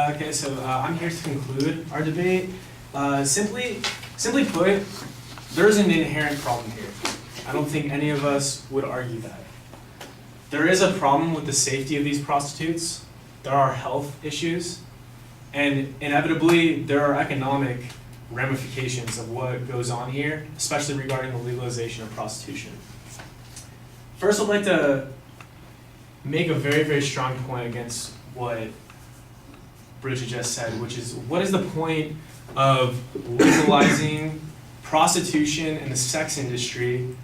Okay, so I'm here to conclude our debate. Simply put, there's an inherent problem here. I don't think any of us would argue that. There is a problem with the safety of these prostitutes. There are health issues, and inevitably there are economic ramifications of what goes on here, especially regarding the legalization of prostitution. First, I'd like to make a very, very strong point against what Bridget just said, which is, what is the point of legalizing prostitution in the sex industry,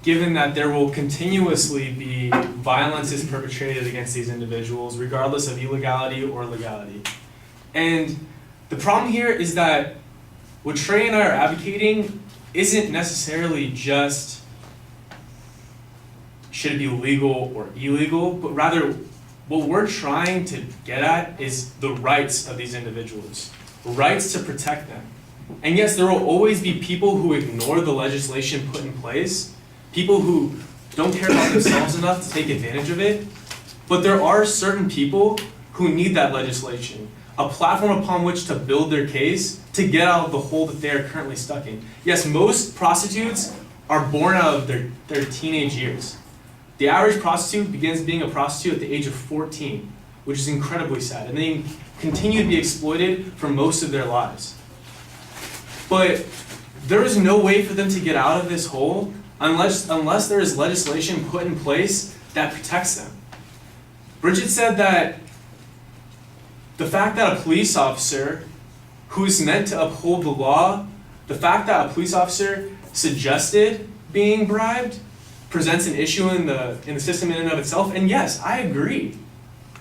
given that there will continuously be violence perpetrated against these individuals, regardless of illegality or legality? And the problem here is that what Trey and I are advocating isn't necessarily just should it be legal or illegal, but rather what we're trying to get at is the rights of these individuals, rights to protect them. And yes, there will always be people who ignore the legislation put in place, people who don't care about themselves enough to take advantage of it, but there are certain people who need that legislation, a platform upon which to build their case to get out of the hole that they are currently stuck in. Yes, most prostitutes are born out of their teenage years. The average prostitute begins being a prostitute at the age of 14, which is incredibly sad, and they continue to be exploited for most of their lives. But there is no way for them to get out of this hole unless there is legislation put in place that protects them. Bridget said that the fact that a police officer who is meant to uphold the law, the fact that a police officer suggested being bribed presents an issue in the system in and of itself, and yes, I agree.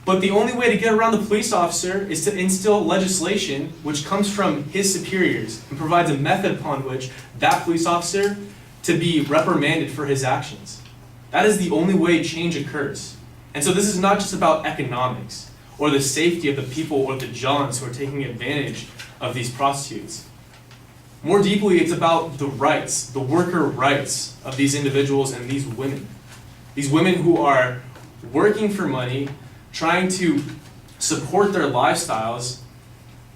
But the only way to get around the police officer is to instill legislation which comes from his superiors and provides a method upon which that police officer to be reprimanded for his actions. That is the only way change occurs. And so this is not just about economics or the safety of the people or the Johns who are taking advantage of these prostitutes. More deeply, it's about the rights, the worker rights of these individuals and these women. These women who are working for money, trying to support their lifestyles,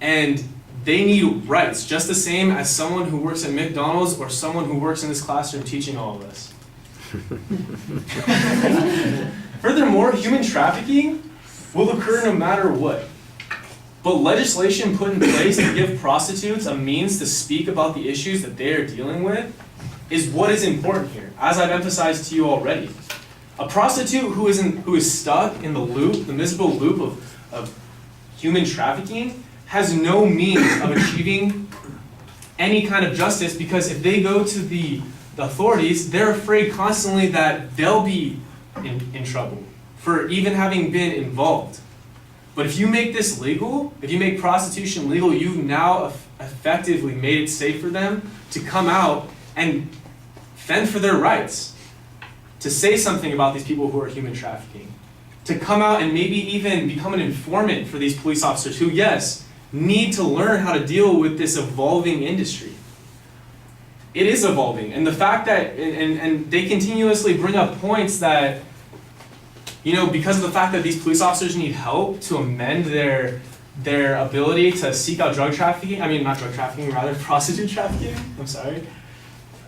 and they need rights, just the same as someone who works at McDonald's or someone who works in this classroom teaching all of us. Furthermore, human trafficking will occur no matter what. But legislation put in place to give prostitutes a means to speak about the issues that they are dealing with is what is important here, as I've emphasized to you already. A prostitute who is stuck in the loop, the miserable loop of human trafficking, has no means of achieving any kind of justice, because if they go to the authorities, they're afraid constantly that they'll be in trouble for even having been involved. But if you make this legal, if you make prostitution legal, you've now effectively made it safe for them to come out and fend for their rights, to say something about these people who are human trafficking, to come out and maybe even become an informant for these police officers who, yes, need to learn how to deal with this evolving industry. It is evolving, and the fact that, and they continuously bring up points that, you know, because of the fact that these police officers need help to amend their ability to seek out prostitute trafficking, I'm sorry.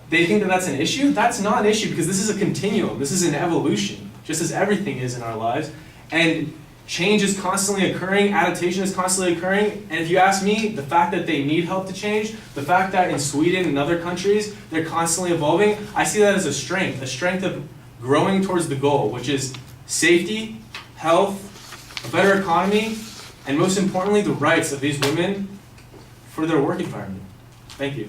They think that that's an issue. That's not an issue, because this is a continuum. This is an evolution, just as everything is in our lives. And change is constantly occurring, adaptation is constantly occurring. And if you ask me, the fact that they need help to change, the fact that in Sweden and other countries, they're constantly evolving, I see that as a strength of growing towards the goal, which is safety, health, a better economy, and most importantly, the rights of these women for their work environment. Thank you.